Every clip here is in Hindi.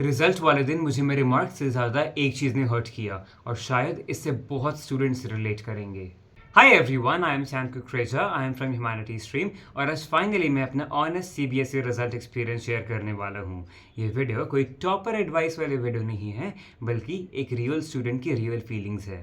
रिजल्ट वाले दिन मुझे मेरे मार्क्स से ज़्यादा एक चीज़ ने हर्ट किया और शायद इससे बहुत स्टूडेंट्स रिलेट करेंगे। Hi everyone, I am Sam Kukreja, I am from humanity stream और आज फाइनली मैं अपना honest CBSE result experience share करने वाला हूँ। ये वीडियो कोई टॉपर एडवाइस वाले वीडियो नहीं है, बल्कि एक रियल स्टूडेंट की रियल फीलिंग्स है।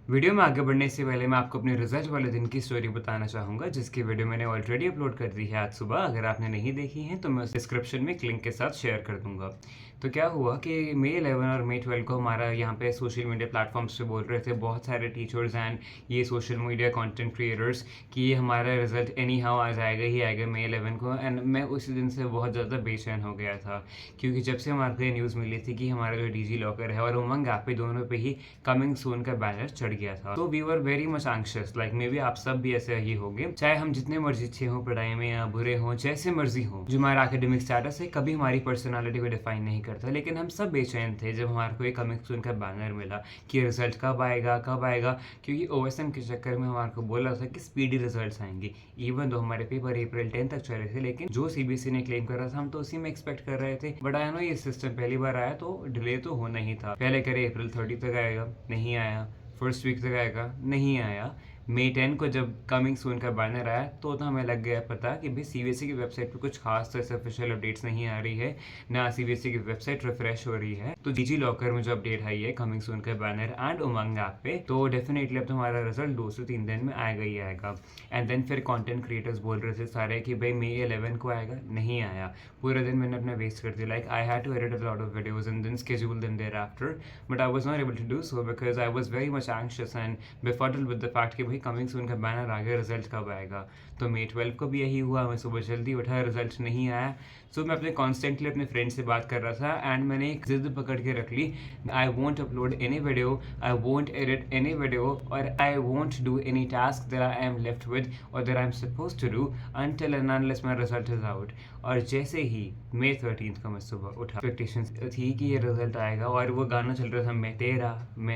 वीडियो में आगे बढ़ने से पहले मैं आपको अपने रिजल्ट वाले दिन की स्टोरी बताना चाहूँगा, जिसकी वीडियो मैंने ऑलरेडी अपलोड कर दी है आज सुबह। अगर आपने नहीं देखी है तो मैं उस डिस्क्रिप्शन में लिंक के साथ शेयर कर दूंगा। तो क्या हुआ कि मई 11 और मई 12 को हमारा यहाँ पे सोशल मीडिया प्लेटफॉर्म्स पे बोल रहे थे बहुत सारे टीचर्स एंड ये सोशल मीडिया कंटेंट क्रिएटर्स कि ये हमारा रिजल्ट एनी हाउ आ जाएगा ही आएगा मई 11 को। एंड मैं उसी दिन से बहुत ज़्यादा बेचैन हो गया था, क्योंकि जब से हमारे को ये न्यूज़ मिली थी कि हमारा जो डिजी लॉकर है और उमंग ऐप पे दोनों पे ही कमिंग सून का बैनर चढ़ गया था, तो we were very much anxious. Like maybe आप सब भी ऐसे ही होंगे, चाहे हम जितने मर्जी अच्छे हों पढ़ाई में या बुरे हों, जैसे मर्जी हो। जो हमारा एकेडमिक स्टेटस है कभी हमारी पर्सनालिटी को डिफाइन नहीं करता, लेकिन हम सब बेचैन थे जब हमारे को एक कमिंग सून का बैनर मिला कि रिजल्ट कब आएगा कब आएगा। क्योंकि ओएसएम के चक्कर में हमारे को बोला था कि स्पीडी रिजल्ट्स आएंगे। इवन दो हमारे पेपर अप्रैल 10 तक चले थे, लेकिन जो सीबीएसई ने क्लेम करा था हम तो उसी में एक्सपेक्ट कर रहे थे। बट आया नो, ये सिस्टम पहली बार आया तो डिले तो होना ही था। पहले करे अप्रैल 30 तक आएगा, नहीं आया। फर्स्ट वीक तक आएगा, नहीं आया। मई 10 को जब कमिंग सून का बैनर आया तो हमें लग गया पता कि भाई सीबीएसई की वेबसाइट पे कुछ खास तरह से ऑफिशियल अपडेट्स नहीं आ रही है, ना सीबीएसई की वेबसाइट रिफ्रेश हो रही है। तो डिजी लॉकर में जो अपडेट आई है कमिंग सून का बैनर एंड उमंग ऐप पे, तो डेफिनेटली अब तो हमारा रिजल्ट 2 से 3 दिन में आएगा ही आएगा। एंड देन फिर कंटेंट क्रिएटर्स बोल रहे थे सारे कि भाई मई 11 को आएगा, नहीं आया। पूरे दिन मैंने अपना वेस्ट कर दिया। Like I had to edit a lot of videos and then schedule them thereafter, but I was not able to do so because I was very much anxious and befuddled with the fact कि भाई कमिंग सून का बैनर आ गया, रिजल्ट कब आएगा। तो मई 12 को भी यही हुआ, मैं सुबह जल्दी उठा, रिजल्ट नहीं आया। सो मैं अपने कॉन्स्टेंटली अपने फ्रेंड से बात कर रहा था एंड मैंने एक जिद पकड़ के रख ली, I won't upload any video, I won't edit any video और I won't do any task that I am left with और that I am suppose to do until and unless my result is out. और जैसे ही मई 13 को मैं सुबह उठा, एक्सपेक्टेशंस थी कि ये रिजल्ट आएगा और वो गाना चल रहा था मैं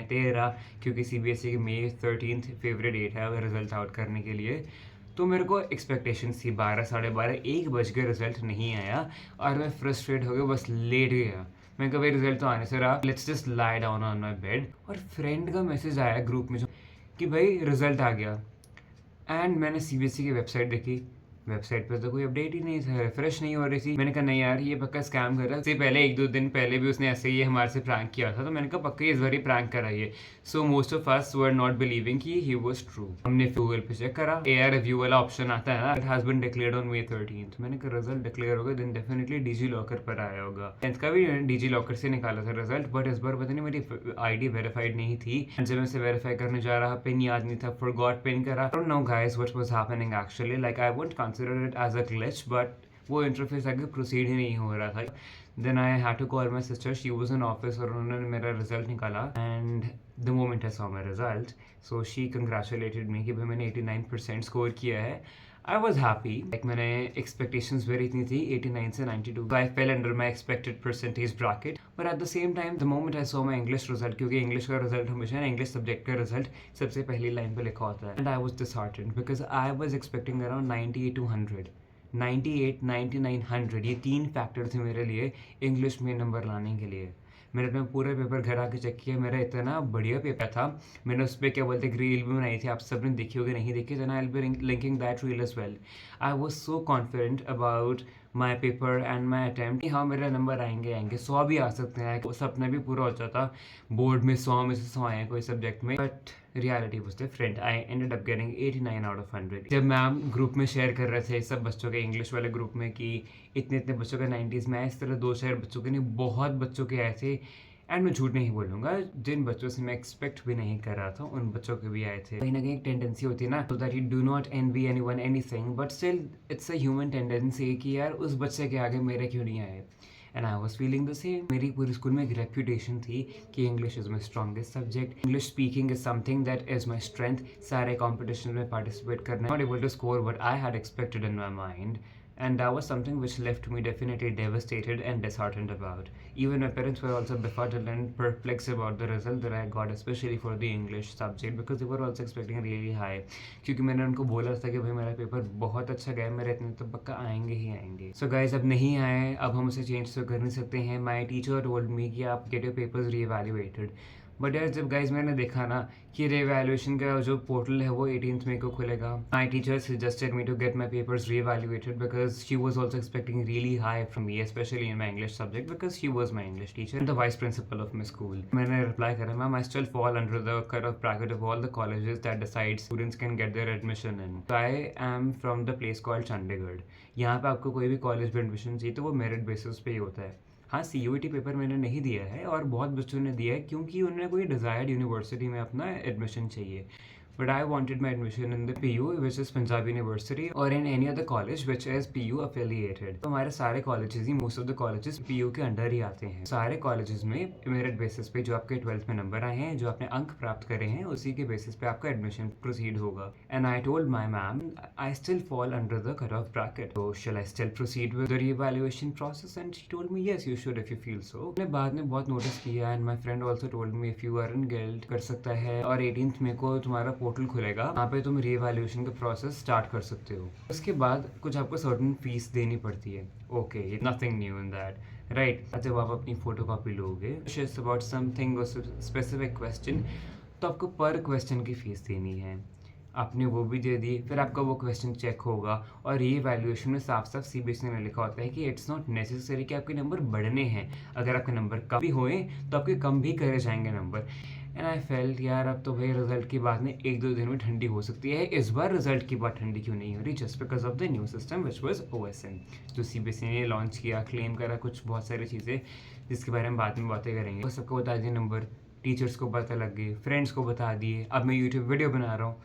तेरा, क्योंकि सीबीएसई की मई 13 फेवरेट डेट है रिजल्ट आउट करने के लिए। तो मेरे को एक्सपेक्टेशंस थी 12, 12:30, 1 बज गए, रिजल्ट नहीं आया और मैं फ्रस्ट्रेट हो गया, बस लेट गया। मैं कहा भाई रिजल्ट तो आने से रहा, let's just lie down on my bed. और फ्रेंड का मैसेज आया ग्रुप में जो कि भाई रिजल्ट आ गया। एंड मैंने सीबीएसई की वेबसाइट देखी, वेबसाइट पर तो कोई अपडेट ही नहीं था, रिफ्रेश नहीं हो रही थी। मैंने कहा नहीं यार, ये पक्का स्कैम कर रहा है। इससे पहले 1-2 दिन पहले भी उसने ऐसे ही हमारे से प्रैंक किया था, तो मैंने कहा पक्का इस बार ही प्रैंक कराइए। So most of us were not believing कि ही वाज ट्रू। हमने गूगल पे चेक करा, एआर रिव्यू वाला ऑप्शन आता है ना, it has been declared on May 13। मैंने कहा रिजल्ट डिक्लेयर होगा देन डेफिनेटली डिजी लॉकर पर आया होगा। 10th का भी डिजी लॉकर से निकाला था रिजल्ट, बट इस बार पता नहीं मेरी आईडी वेरीफाइड नहीं थी। जब मैं से वेरीफाई करने जा रहा, पिन याद नहीं था, फॉरगॉट पिन करा। I don't know guys what was happening actually, like I wouldn't consider it as a glitch, but वो इंटरफेस आगे प्रोसीड ही नहीं हो रहा था। Then I had to call my sister, she was in office और उन्होंने मेरा रिजल्ट निकाला। And the moment I saw my result, so she congratulated me कि भाई मैंने 89% स्कोर किया है। आई वॉज हैप्पी, लाइक मैंने एक्सपेक्टेशंस वेरी इतनी थी 89 से 92, I fell under my expected percentage bracket. But at the same time the moment I saw my English result, क्योंकि इंग्लिश का रिजल्ट हमेशा इंग्लिश सब्जेक्ट का रिजल्ट सबसे पहली लाइन पे लिखा होता है, and I was disheartened because I was expecting around 98 to 100, 98, 99, 100, ये 3 फैक्टर थे मेरे लिए इंग्लिश में नंबर लाने के लिए। मैंने अपना पूरा पेपर घर आके चेक किया, मेरा इतना बढ़िया पेपर था। मैंने उस पर क्या बोलते एक रील भी बनाई थी, आप सब ने देखी होगी, नहीं देखी तो I will be linking that reel as well. I was so confident about my paper and my attempt, हाँ मेरा नंबर आएंगे 100 भी आ सकते हैं, वो सपना भी पूरा हो जाता बोर्ड में 100 में से 100 आए कोई सब्जेक्ट में। But reality was different, I ended up getting 89 out of 100। जब मैम ग्रुप में शेयर कर रहे थे सब बच्चों के, इंग्लिश वाले ग्रुप में, कि इतने इतने बच्चों के 90s में आए, इस तरह 2 बच्चों के नहीं, बहुत बच्चों के आए थे। एंड मैं झूठ नहीं बोलूँगा, जिन बच्चों से मैं एक्सपेक्ट भी नहीं कर रहा था उन बच्चों के भी आए थे। कहीं ना कहीं एक टेंडेंसी होती है ना, सो that you do not N V anyone anything, but still it's a human tendency कि यार उस बच्चे के आगे मेरे क्यों नहीं आए। And I was feeling the same. मेरी पूरी स्कूल में एक रेप्यूटेशन थी कि English is my strongest subject, English speaking is something that is my strength. सारे कॉम्पिटिशन में पार्टिसिपेट करना, not able to score what I had expected in my mind. and that was something which left me definitely devastated and disheartened about. Even my parents were also befuddled and perplexed about the result that I got, especially for the English subject, because they were also expecting really high. क्योंकि मैंने उनको बोला था कि भाई मेरा पेपर बहुत अच्छा गया, मेरे इतने तो पक्का आएंगे ही आएंगे. So guys, अब नहीं आए, अब हम उसे चेंज तो कर नहीं सकते हैं. My teacher told me कि आप get your papers re-evaluated. But यार जब गाइज मैंने देखा ना कि रीवैल्यूएशन का जो पोर्टल है वो 18th मई को खुलेगा, my teacher suggested me to get my papers reevaluated because she was also expecting really high from me, specially in my English subject, because she was my English teacher and the vice principal of my school. मैंने रिप्लाई करा, ma'am I still fall under the cut off bracket of all the colleges that decide students can get their admission in. I am from the place called Chandigarh. यहाँ पे आपको कोई भी कॉलेज में एडमिशन चाहिए तो वो मेरिट बेसिस पे ही होता है. हाँ, CUET पेपर मैंने नहीं दिया है और बहुत बच्चों ने दिया है क्योंकि उन्हें कोई डिज़ायर्ड यूनिवर्सिटी में अपना एडमिशन चाहिए. But I wanted my admission in the PU, which is Punjab University, or in any other college which is PU affiliated. तो हमारे सारे colleges he, most of the colleges PU के अंडर ही आते हैं. सारे कॉलेजेस में मेरिट बेसिस पे जो आपके 12th में नंबर आए हैं, जो आपने अंक प्राप्त करे हैं, उसी के बेसिस पे आपका एडमिशन प्रोसीड होगा. And I told my ma'am I still fall under the cut off bracket, so shall I still proceed with the re-evaluation process? And she told me yes, you should if you feel so. मैंने बाद में बहुत नोटिस किया and my friend also told me if you are in guilt कर सकता है, और 18th मई को तुम्हारा पोर्टल खुलेगा, वहाँ पे तुम रीवैल्यूएशन का प्रोसेस स्टार्ट कर सकते हो. उसके बाद कुछ आपको सर्टेन फीस देनी पड़ती है. Okay, nothing new in that, right. जब आप अपनी फोटोकॉपी लोगे अबाउट समथिंग और स्पेसिफिक क्वेश्चन, तो आपको पर क्वेश्चन की फीस देनी है. आपने वो भी दे दी, फिर आपका वो क्वेश्चन चेक होगा, और ये वैल्यूएशन में साफ साफ CBSE में लिखा होता है कि इट्स नॉट नेसेसरी कि आपके नंबर बढ़ने हैं. अगर आपके नंबर कम भी हुए तो आपके कम भी करे जाएंगे नंबर. एंड आई फेल्ट यार अब तो भाई रिजल्ट की बात नहीं, 1-2 दिन में ठंडी हो सकती है. इस बार रिजल्ट की बात ठंडी क्यों नहीं हो रही? Just because of the new system which was OSM, जो CBSE ने लॉन्च किया, क्लेम करा कुछ बहुत सारी चीज़ें जिसके बारे में बाद में बातें करेंगे. वो सबको बता दिए नंबर, टीचर्स को पता लग गए, फ्रेंड्स को बता दिए. अब मैं यूट्यूब वीडियो बना रहा हूँ.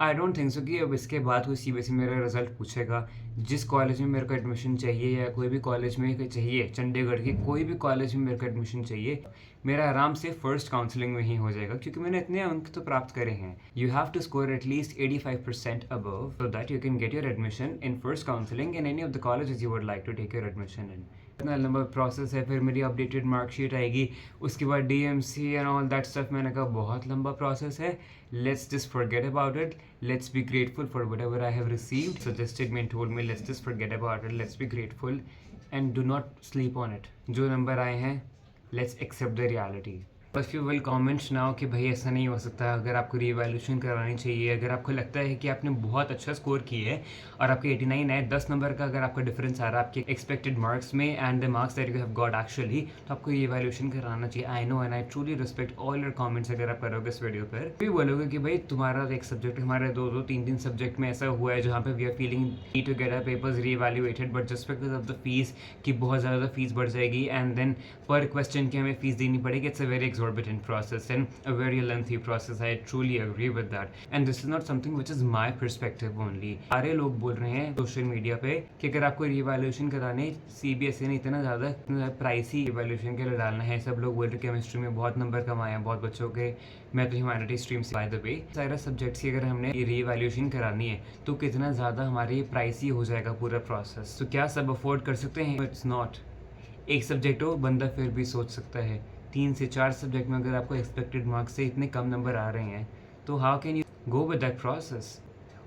आई डोंट थिंक सो कि अब इसके बाद कोई CBSE मेरा रिजल्ट पूछेगा. जिस कॉलेज में मेरे को एडमिशन चाहिए, या कोई भी कॉलेज में चाहिए, चंडीगढ़ के कोई भी कॉलेज में मेरे को एडमिशन चाहिए, मेरा आराम से फर्स्ट काउंसलिंग में ही हो जाएगा, क्योंकि मैंने इतने अंक तो प्राप्त करे हैं. You have to score at least 85% above so that you can get your admission in first counselling in any of the colleges you would like to take your admission in. इतना लंबा प्रोसेस है. फिर मेरी अपडेटेड मार्कशीट आएगी, उसके बाद DMC and all that stuff. मैंने कहा बहुत लंबा प्रोसेस है, let's just forget about it, let's be grateful for what ever I have received. Suggested me and told me let's just forget about it, let's be grateful and do not sleep on it. जो नंबर आए हैं, लेट्स एक्सेप्ट द रियलिटी. बस यू विल कॉमेंट नाउ कि भाई ऐसा नहीं हो सकता. अगर आपको रीवैल्यूएशन करानी चाहिए, अगर आपको लगता है कि आपने बहुत अच्छा स्कोर किया है और आपके 89 है, 10 नंबर का अगर आपका डिफरेंस आ रहा है आपके एक्सपेक्टेड मार्क्स में and the marks that you have got actually, तो आपको रीवैल्यूएशन कराना चाहिए. I know and I truly respect all your comments. अगर आप करोगे इस वीडियो पर भी बोलोगे कि भाई तुम्हारा एक सब्जेक्ट, हमारे 2-3 सब्जेक्ट में ऐसा हुआ है जहाँ पे we are feeling need to get our papers reevaluated, but just because of the fees कि बहुत ज़्यादा फीस बढ़ जाएगी एंड देन पर क्वेश्चन की हमें फीस देनी पड़ेगी. It's a very exorbitant process and a very lengthy process. I truly agree with that, and this is not something which is my perspective only. सारे लोग बोल रहे हैं सोशल मीडिया पे कि अगर आपको रिवैल्यूएशन कराने, CBSE ने इतना ज़्यादा प्राइसी रिवैल्यूएशन के लिए डालना है. सब लोग बोल रहे केमिस्ट्री में बहुत नंबर कमाए हैं बहुत बच्चों के. मैं तो ह्यूमैनिटी स्ट्रीम से, बाय द वे, सारे सब्जेक्ट्स की अगर हमने रिवैल्यूएशन करानी है तो कितना ज़्यादा हमारे प्राइसी हो जाएगा पूरा प्रोसेस. तो क्या सब अफोर्ड कर सकते हैं? It's not. एक सब्जेक्ट हो बंदा फिर भी सोच सकता है. 3 से 4 सब्जेक्ट में अगर आपको एक्सपेक्टेड मार्क्स से इतने कम नंबर आ रहे हैं तो how can you go with that process?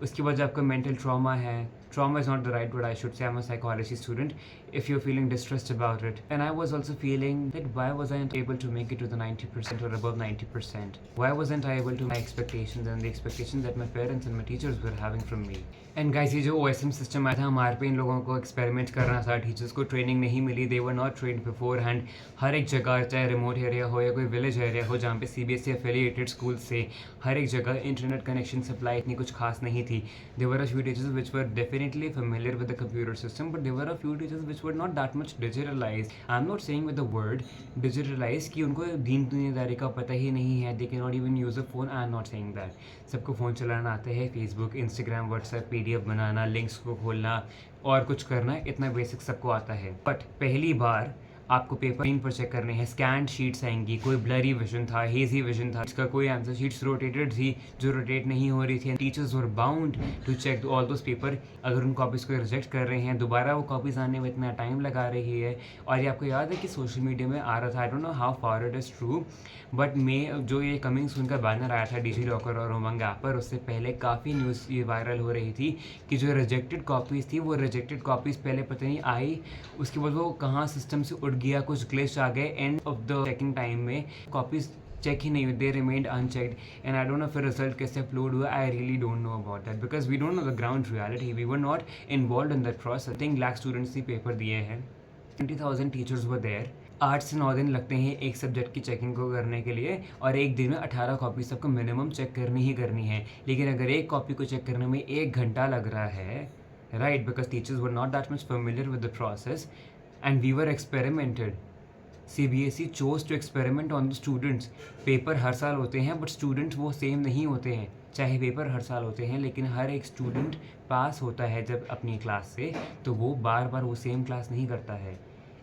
उसके बाद आपका मेंटल ट्रॉमा है. Trauma is not the right word, I should say. I'm a psychology student. If you're feeling distressed about it, and I was also feeling that why was I not able to make it to the 90% or above 90%? Why wasn't I able to my expectations and the expectations that my parents and my teachers were having from me? And guys, ये जो OSM system आया था हमारे पे, इन लोगों को एक्सपेरिमेंट करना था. टीचर्स को ट्रेनिंग नहीं मिली, they were not trained beforehand. हर एक जगह, चाहे रिमोट एरिया हो या कोई विलेज एरिया हो जहाँ पे CBSE affiliated स्कूल से, हर एक जगह इंटरनेट कनेक्शन सप्लाई इतनी कुछ खास नहीं थी. There were a few teachers which were definitely familiar with the computer system, but there were a few teachers which were not that much digitalized. I'm not saying with the word digitalized कि उनको दीन दुनियादारी का पता ही नहीं है. They cannot even use a phone. I'm not saying that. सबको फ़ोन चलाना आता है, फेसबुक, इंस्टाग्राम, व्हाट्सएप, PDF बनाना, लिंक्स को खोलना और कुछ करना, इतना बेसिक सबको आता है. बट पहली बार आपको पेपर इन पर चेक करने हैं, स्कैन शीट्स आएंगी, कोई ब्लरी विजन था, हेजी विजन था, इसका कोई आंसर शीट्स रोटेटेड थी जो रोटेट नहीं हो रही थी। Teachers were bound to check all those paper. अगर उन कॉपीज़ को रिजेक्ट कर रहे हैं, दोबारा वो कॉपीज़ आने में इतना टाइम लगा रही है। और ये आपको याद है कि सोशल मीडिया में आ रहा था, आई don't know how far it is true, but मैं जो ये कमिंग सून का बैनर आया था डिजी लॉकर और उमंग ऐप पर, उससे पहले काफ़ी न्यूज़ ये वायरल हो रही थी कि जो रिजेक्टेड कॉपीज़ थी, वो रिजेक्टेड कॉपीज़ पहले पता नहीं आई, उसके बाद वो कहाँ सिस्टम से उठ गया, कुछ ग्लिच आ गए, end of the checking time में कॉपीज़ चेक ही नहीं हुई, they remained unchecked. And I don't know फिर रिजल्ट कैसे अपलोड हुआ, I really don't know about that because we don't know the ground reality, we were not involve in that process. I think lakh students ही पेपर दिए हैं, 20,000 टीचर्स वर देयर। 8 से 9 दिन लगते हैं एक सब्जेक्ट की चेकिंग को करने के लिए, और एक दिन में 18 कॉपी सबको मिनिमम चेक करनी ही करनी है। लेकिन अगर एक कॉपी को चेक करने में 1 घंटा लग रहा है, right, because teachers were not that much familiar with the process and we were experimented. CBSE chose to experiment on the students। Paper हर साल होते हैं बट स्टूडेंट्स वो सेम नहीं होते हैं। चाहे पेपर हर साल होते हैं लेकिन हर एक स्टूडेंट पास होता है जब अपनी क्लास से, तो वो बार बार वो सेम क्लास नहीं करता है।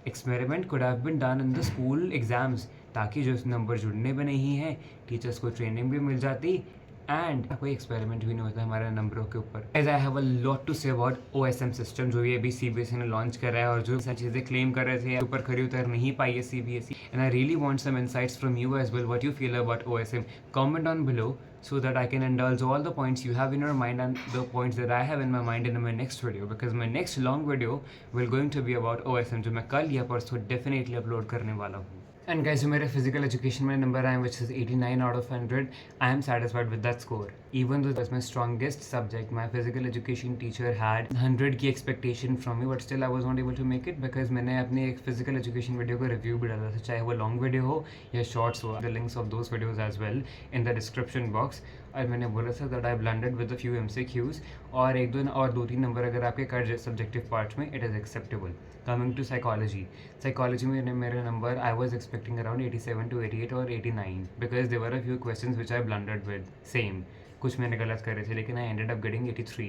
Experiment could have been done in the school exams, ताकि जो नंबर जुड़ने भी नहीं हैं, टीचर्स को ट्रेनिंग भी मिल जाती एंड कोई एक्सपेरिमेंट भी नहीं होता हमारे नंबरों के ऊपर। As I have a lot to say about OSM system, जो ये भी CBSE ने लॉन्च करा है और जो सारी चीज़ें क्लेम कर रहे थे ऊपर खरी उतर नहीं पाई है CBSE। And I really want some insights from you as well, what you feel about OSM। Comment on below so that I can indulge all the points you have in your mind and the points that I have in my mind in my next video, because my next long video will going to be about OSM, जो मैं कल या परसों definitely upload करने वाला हूँ। And guys, जो मेरे physical education में नंबर आए which is 89 out of 100, I am satisfied with that score. Even though that's my strongest subject, my physical education teacher had 100 की expectation from me, but still I was not able to make it because मैंने अपने एक physical education video को review भी डाला था, चाहे वो long video हो या shorts हो। The links of those videos as well in the description box। और मैंने बोला था that I blended with a few MCQs, और एक दो तीन नंबर अगर आपके कट सब्जेक्टिव पार्ट्स में, it is acceptable। Coming to psychology में मेरे number I was expecting around 87 to 88 or 89 because there were a few questions which I blundered with, same, कुछ मैंने गलत करे थे लेकिन I ended up getting 83।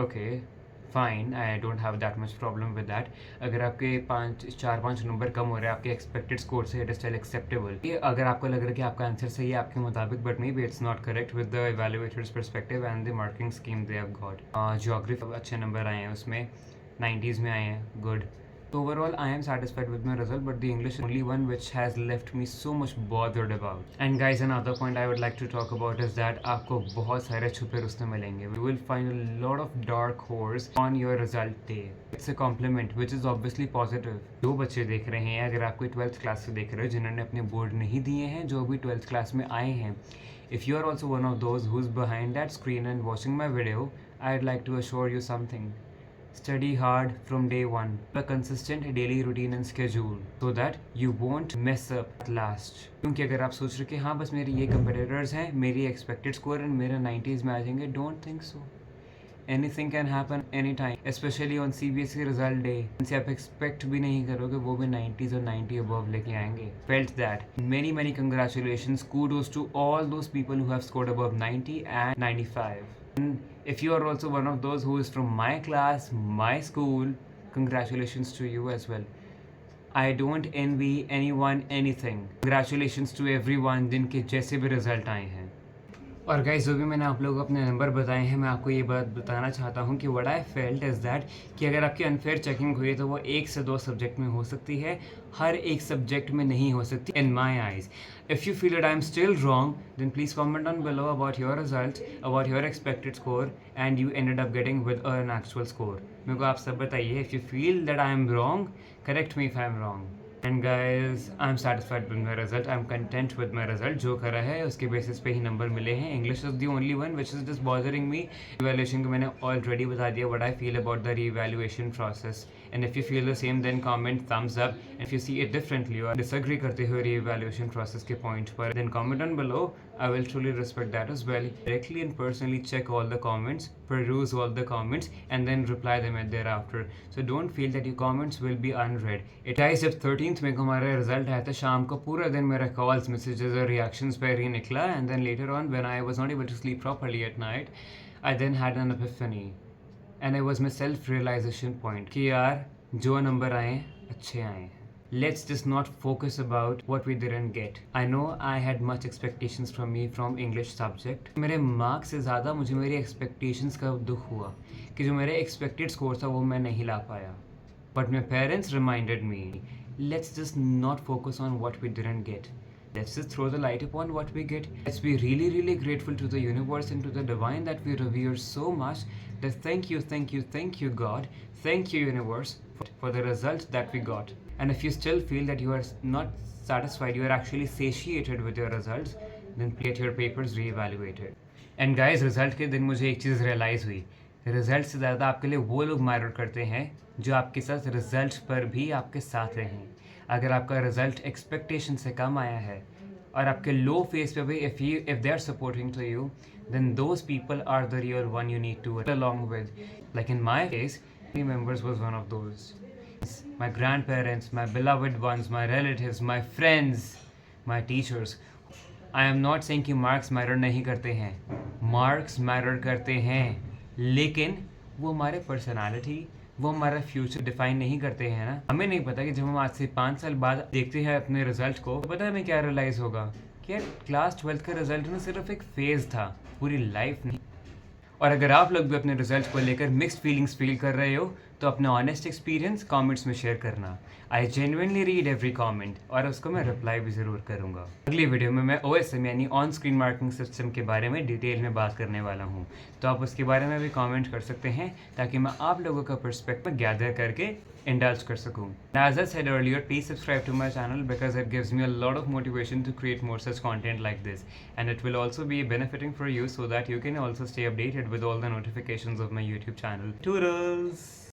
okay, fine, I don't have that much problem with that. अगर आपके 4-5 नंबर कम हो रहे हैं आपके एक्सपेक्टेड स्कोर से, इट इज स्टिल एक्सेप्टेबल। अगर आपको लग रहा है कि आपका आंसर सही है आपके मुताबिक, but may be it's not correct with the evaluators perspective and the marking scheme they have got. Geography अच्छे नंबर आए हैं, उसमें 90s में आए हैं, good. So overall, I am satisfied with my result, but the English is the only one which has left me so much bothered about. And guys, another point I would like to talk about is that आपको बहुत सारे छुपे रुस्तम मिलेंगे. You will find a lot of dark horse on your result day. It's a compliment, which is obviously positive. जो बच्चे देख रहे हैं, अगर आप कोई 12th क्लास से देख रहे हो जिन्होंने अपने बोर्ड नहीं दिए हैं, जो अभी 12th क्लास में आए हैं, if you are also one of those who's behind that screen and watching my video, I'd like to assure you something. Study hard from day one. A consistent daily routine and schedule so that you won't mess up at last. क्योंकि अगर आप सोच रहे कि हाँ बस मेरे ये competitors हैं, मेरी expected score and मेरे 90s में आ जाएंगे, don't think so. Anything can happen anytime, especially on CBSE result day. इनसे आप expect भी नहीं करोगे वो भी 90s और 90 above लेके आएंगे. Felt that. Many congratulations. Kudos to all those people who have scored above 90 and 95. And if you are also one of those who is from my class, my school, congratulations to you as well. I don't envy anyone anything. Congratulations to everyone जिनके जैसे भी रिजल्ट आए हैं। और गाइस, जो भी मैंने आप लोगों को अपने नंबर बताए हैं, मैं आपको ये बात बताना चाहता हूँ कि what I felt is that कि अगर आपकी अनफेयर चेकिंग हुई तो वो 1 से 2 सब्जेक्ट में हो सकती है, हर एक सब्जेक्ट में नहीं हो सकती in my eyes. If you feel that I am still wrong, then please comment on below about your result, about your expected score and you ended up getting with an actual score. मेरे को आप सब बताइए, if you feel that I am wrong, correct me if I am wrong. And guys, I am satisfied with my result, I am content with my result. जो करा है उसके बेसिस पे ही नंबर मिले हैं। English is the only one which is just bothering me. Evaluation को मैंने ऑलरेडी बता दिया what I feel about the revaluation process, and if you feel the same then comment thumbs up. If you see it differently और डिसएग्री करते हो रीवैल्यूएशन प्रोसेस के पॉइंट पर, then comment on below. I will truly respect that as well. Directly and personally check all the comments, peruse all the comments, and then reply them at thereafter. So don't feel that your comments will be unread. It guys, जब 13th में हमारा रिजल्ट आया था, शाम को पूरा दिन मेरा कॉल्स, मैसेजेस और रिएक्शंस पर ही निकला, and then later on when I was not able to sleep properly at night, I then had an epiphany, and it was my self realization point कि यार जो नंबर आए अच्छे आए हैं। let's just not focus about what we didn't get. I know I had much expectations from me from English subject. मेरे मार्क्स से ज़्यादा मुझे मेरी expectations का दुख हुआ कि जो मेरे expected score था वो मैं नहीं ला पाया. But my parents reminded me, let's just not focus on what we didn't get. Let's just throw the light upon what we get. Let's be really, really grateful to the universe and to the divine that we revere so much. That thank you, thank you, thank you, God. Thank you, universe, for the result that we got. And if you still feel that you are not satisfied, you are actually satiated with your results, then get your papers re-evaluated. And guys, result के दिन मुझे एक चीज़ realize हुई. रिजल्ट से ज़्यादा आपके लिए वो लोग मैटर करते हैं जो आपके साथ रिजल्ट पर भी आपके साथ रहें. अगर आपका रिजल्ट एक्सपेक्टेशन से कम आया है और आपके लो फेस पे भी if they are supporting to you, then those people are the real one you need to along with. Like in my case, members was one of those. My grandparents, my beloved ones, my relatives, my friends, my teachers. I am not saying कि marks matter नहीं करते हैं. Marks matter करते हैं, लेकिन वो हमारे पर्सनालिटी, वो हमारा फ्यूचर डिफाइन नहीं करते हैं ना. हमें नहीं पता कि जब हम आज से 5 साल बाद देखते हैं अपने रिजल्ट को, तो पता है हमें क्या रियलाइज़ होगा कि यार क्लास 12th का रिजल्ट ना सिर्फ एक फेज़ था, पूरी लाइफ नहीं. और अगर आप लोग भी अपने रिजल्ट को लेकर मिक्स्ड फीलिंग्स फील कर रहे हो तो अपना ऑनेस्ट एक्सपीरियंस कमेंट्स में शेयर करना. I genuinely read every comment और उसको मैं रिप्लाई भी ज़रूर करूँगा. अगली वीडियो में मैं OSM यानी ऑन स्क्रीन मार्किंग सिस्टम के बारे में डिटेल में बात करने वाला हूँ, तो आप उसके बारे में भी कमेंट कर सकते हैं ताकि मैं आप लोगों का पर्सपेक्टिव गैदर करके indulge कर सकूँ. As I said earlier, please subscribe to my channel because it gives me a lot of motivation to create more such content like this, and it will also be benefiting for you so that you can also stay updated with all the notifications of my YouTube channel. Toodles!